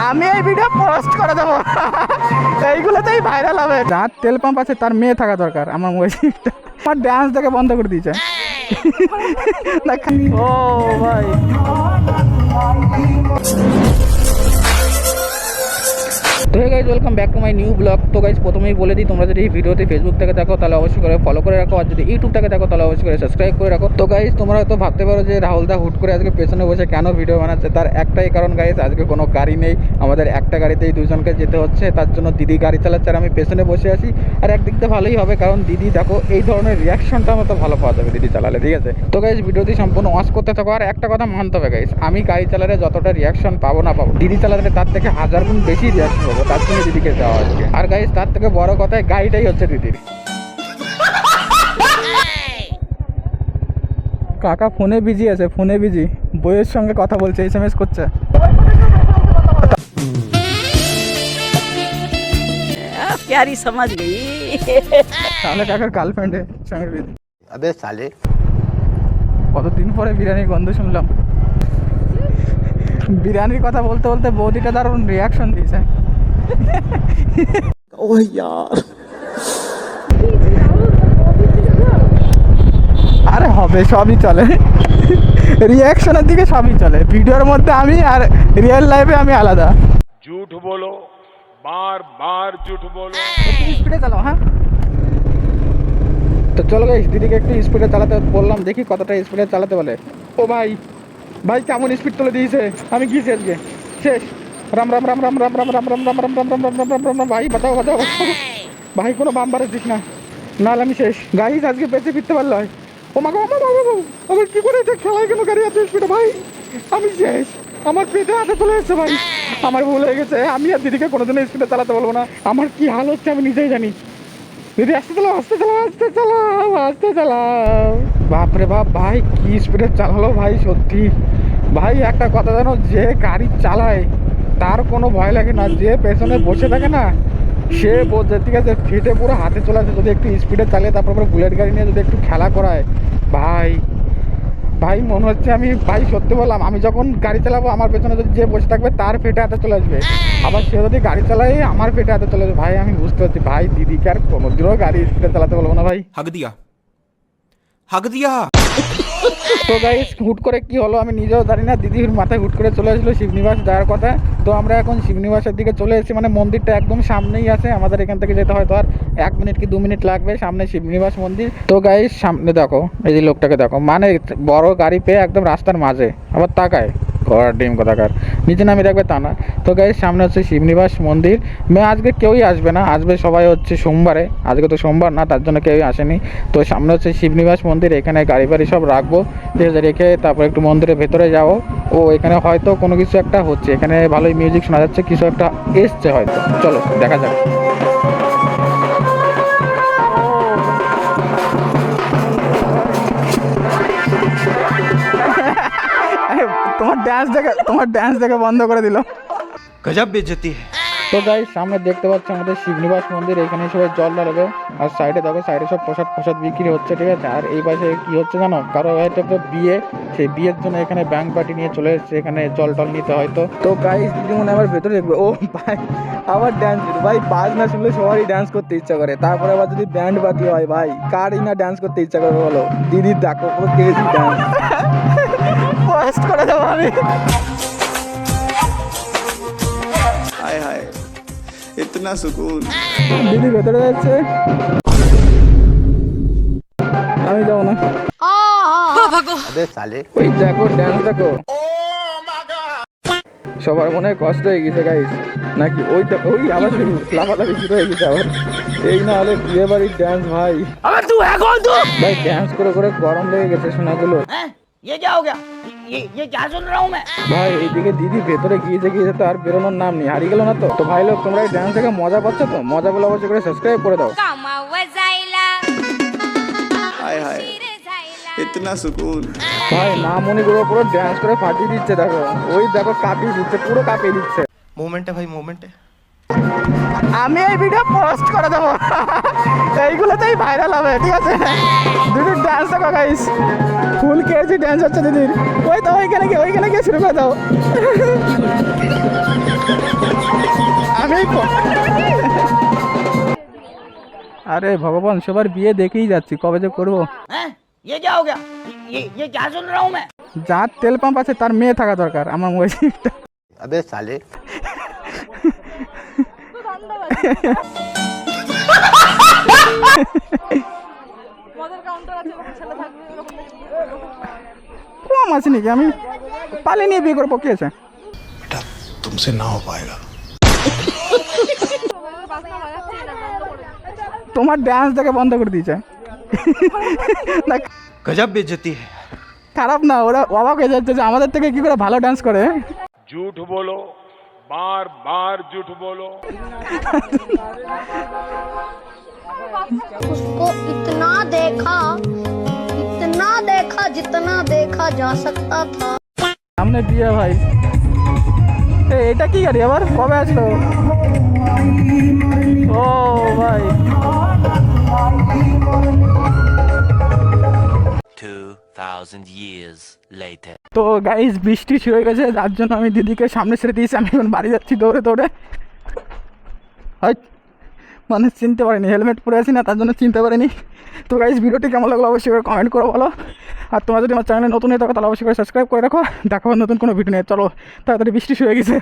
আমি এই video post করে দেবো, এইগুলোতেই ভাইরাল হবে। যার তেল পাম্প আছে তার মেয়ে থাকা দরকার আমার মোবাইলটা। আমার ডান্স দেখে বন্ধ করে দিয়েছে। ও ভাই তো hey guys, welcome back to my new blog. তো গাইজ প্রথমেই বলে দিই, তোমরা যদি এই ভিডিওতে ফেসবুক থেকে দেখো তাহলে অবশ্যই করে ফলো করে রাখো, আর যদি ইউটিউব থেকে দেখো তাহলে অবশ্যই করে সাবস্ক্রাইব করে রাখো। তো গাইজ তোমরা হয়তো ভাবতে পারো যে রাহুল দা হুট করে আজকে পেছনে বসে কেন ভিডিও বানাচ্ছে, তার একটাই কারণ গাইজ, আজকে কোনো গাড়ি নেই, আমাদের একটা গাড়িতেই দুজনকে যেতে হচ্ছে। তার জন্য দিদি গাড়ি চালাচ্ছে আর আমি পেছনে বসে আছি। আর একদিক দিয়ে ভালোই হবে, কারণ দিদি দেখো এই ধরনের রিয়াকশনটা আমার তো ভালো পাওয়া যাবে দিদি চালালে, ঠিক আছে। তো গাইজ ভিডিওটি সম্পূর্ণ ওয়াচ করতে থাকো। আর একটা কথা মানতে হবে গাইজ, আমি গাড়ি চালালে যতটা রিয়াকশন পাবো না পাবো, দিদি চালালে তার থেকে 1000 গুণ বেশি রিয়াকশন পাবো। তার জন্য দিদিকে যাওয়া আজকে। আর গাইজ তার থেকে বড় কথা, গাড়িটাই হচ্ছে দিদির। কাকা ফোনে বিজি আছে, ফোনে বিজি, বইয়ের সঙ্গে কথা বলছে, SMS করছে। प्यारी समझ गई। তাহলে কাকার গার্লফ্রেন্ডের সঙ্গে বিজি। अबे साले, কতদিন পরে বিরিয়ানির গন্ধ শুনলাম। বিরিয়ানির কথা বলতে বলতে বৌদিটা দারুণ রিয়াকশন দিয়েছে। ओ यार, আরে হবে, সবই চলে, রিয়াকশনের দিকে সবই চলে। ভিডিওর মধ্যে আমি আর রিয়েল লাইফে আমি আলাদা। झूठ बोलो, बार बार झूठ बोलो। একটু স্পিডে চালাও, হ্যাঁ। তো চলো গাইস, দিদিকে একটু স্পিডে চালাতে বললাম, দেখি কতটা স্পিডে চালাতে বলে। ও ভাই, ভাই কেমন স্পিড তুলে দিয়েছে, আমি কি শেষকে শেষ। রাম রাম রাম রাম রাম রাম রাম রাম রাম রাম রাম রাম রাম রাম রাম রাম রাম। ভাই বাঁচাও বাঁচাও ভাই, কোনো বাম্পারে দিস না, নাহলে আমি শেষ। গাইস আজকে বেঁচে ফিরতে পারলো হয়। ও মা গো, আমার কি করে খেলায় কেন গাড়ি এত স্পিডে, ভাই আমি শেষ। আমার পেটে হাতে চলে এসছে ভাই, আমার ভুল হয়ে গেছে। আমি আর দিদিকে কোনোদিনও স্পিডে চালাতে বলবো না। আমার কি হাল হচ্ছে আমি নিজেই জানি। দিদি আস্তে চালাও, আস্তে চালাও, আস্তে চালাও, আস্তে চালাও। বাপরে বাপ ভাই, কি স্পিডে চালালো ভাই, সত্যি ভাই। একটা কথা জানো, যে গাড়ি চালায় তার কোনো ভয় লাগে না, যে পেছনে বসে থাকে না সে বোঝে, ঠিক আছে, ফিটে পুরো হাতে চলে আসে। যদি একটু স্পিডে চালিয়ে তারপর বুলেট গাড়ি নিয়ে যদি একটু খেলা করায়, ভাই ভাই মনে হচ্ছে আমি, ভাই সত্যি বললাম, আমি যখন গাড়ি চালাবো আমার পেছনে যদি যে বসে থাকবে তার পেটে হাতে চলে আসবে, আবার সে যদি গাড়ি চালায় আমার পেটে হাতে চলে আসবে। ভাই আমি বুঝতে পারছি ভাই, দিদিকে আর কোনোদিনও গাড়ি স্পিডে চালাতে বলবো না ভাই। हक दिया, हक दिया। তো গাইস হুট করে কি হলো আমি নিজেও জানি না, দিদির মাথায় হুট করে চলে আসলো শিবনিবাস যাওয়ার কথা। তো আমরা এখন শিবনিবাসের দিকে চলে এসেছি, মানে মন্দিরটা একদম সামনেই আছে, আমাদের এখান থেকে যেতে হয়তো আর 1 মিনিট কি 2 মিনিট লাগবে, সামনে শিবনিবাস মন্দির। তো গাইস সামনে দেখো, এই যে লোকটাকে দেখো, মানে বড় গাড়ি পেয়ে একদম রাস্তার মাঝে আবার তাকায়, ঘোড়ার ডিম কোথাকার, নিচে নামিয়ে রাখবে তা না। তো গাইস সামনে হচ্ছে শিবনিবাস মন্দির। আজকে কেউই আসবে না, আসবে সবাই হচ্ছে সোমবারে, আজকে তো সোমবার না, তার জন্য কেউই আসেনি। তো সামনে হচ্ছে শিবনিবাস মন্দির, এখানে গাড়ি বাড়ি সব রাখবো, ঠিক আছে, রেখে তারপর একটু মন্দিরের ভেতরে যাবো। ও এখানে হয়তো কোনো কিছু একটা হচ্ছে, এখানে ভালোই মিউজিক শোনা যাচ্ছে, কিছু একটা এসছে হয়তো, চলো দেখা যাক। তোমার ডান্স দেখে বন্ধ করে দিল। गजब बेइज्जती है। তো গাইস সামনে দেখতে পাচ্ছ আমাদের শিবনিবাস মন্দির, এখানে সবাই জল ঢালবে। আর সাইডে দেখো, সাইডে সব প্রসাদ বিক্রি হচ্ছে, ঠিক আছে। আর এই পাশে কি হচ্ছে জানো, কারো হয়তো বিয়ে, সেই বিয়ের জন্য এখানে ব্যাংক পার্টি নিয়ে চলে এসেছে, এখানে জল টল নিতে হয়তো। তো গাইস দিদি মনে আবার ভেতরে দেখবে। ও ভাই আবার ড্যান্স, ভাই বাজ না শুনলে সবারই ড্যান্স করতে ইচ্ছা করে, তারপরে আবার যদি ব্যান্ড বাজি হয়, ভাই কারই না ড্যান্স করতে ইচ্ছা করে বলো। দিদির দেখো পুরো ক্রেজি ড্যান্স, পোস্ট করে দেবো আমি। हाय हाय, इतना सुकून। দিদি ভেতরে যাচ্ছে, আমি যাবো না। अबे साले, ওই দেখো ড্যান্স দেখো, সবার মনে হয় কষ্ট হয়ে গেছে গাইস নাকি। ওই দেখো, ওই আবার শুরু, লাফালাফি শুরু হয়ে গেছে আবার। এই না হলে বিয়ে বাড়ির ড্যান্স ভাই, ভাই ড্যান্স করে করে গরম লেগে গেছে সোনাগুলো। ये क्या हो गया? ये क्या सुन रहा हूँ मैं? ভাই এইদিকে দিদি ভেতরে গিয়েছে তো আর বেরোনোর নাম নেই, হারিয়ে গেল না তো। তো ভাই লোক তোমরা এই ড্যান্স দেখে মজা পাচ্ছ তো, মজাগুলো অবশ্যই করে সাবস্ক্রাইব করে দাও। हाय हाय, इतना सुकून। ভাই মা মনিগুলো পুরো ড্যান্স করে ফাটিয়ে দিচ্ছে, দেখো ওই দেখো কাঁপিয়ে দিচ্ছে, পুরো কাঁপিয়ে দিচ্ছে। मोमेंट है भाई, मोमेंट है। আমি এই ভিডিও পোস্ট করে দেবো, এইগুলোতেই ভাইরাল হবে, ঠিক আছে। দিদির ডান্স দেখো গাইস, ফুল গেছি, ড্যান্স হচ্ছে দিদির। ওই তো ওইখানে গিয়ে শুরু করে দাও। আমি আরে ভগবান, সবার বিয়ে দেখেই যাচ্ছি, কবে যে করবো। हैं? ये क्या हो गया? ये क्या सुन रहा हूँ मैं? যার তেল পাম্প আছে তার মেয়ে থাকা দরকার আমার মসজিদটা। अबे साले কম আছে নাকি? আমি পালিয়ে নিয়ে বিয়ে করবো, কি আছে? तुमसे ना हो पाएगा। তোমার ড্যান্স দেখে বন্ধ করে দিয়েছে। না, गजब बेइज्जती है। খারাপ না, ওরা অবাক হয়ে যাচ্ছে যে আমাদের থেকে কি করে ভালো ডান্স করে। झूठ बोलो, बार बार झूठ बोलो। उसको इतना देखा जितना देखा जा सकता था। সামনে বিয়ে ভাই। এটা কি গাড়ি আবার, কবে আসলো? ও ভাই, 2000 years later. তো গাইস বৃষ্টি শুরু হয়ে গেছে, যার জন্য আমি দিদিকে সামনে ছেড়ে দিয়েছি। আমি এখন বাড়ি যাচ্ছি দৌড়ে দৌড়ে। হয় মানে চিনতে পারিনি, হেলমেট পরে আছি না, তার জন্য চিনতে পারিনি। তো গাইস ভিডিওটি কেমন লাগলো অবশ্যই করে কমেন্ট করে বলো। আর তোমরা যদি আমার চ্যানেলে নতুন হয়ে থাকো তাহলে অবশ্যই করে সাবস্ক্রাইব করে রাখো। দেখাবো নতুন কোনো ভিডিও নিয়ে। চলো, তাড়াতাড়ি বৃষ্টি শুরু হয়ে গেছে।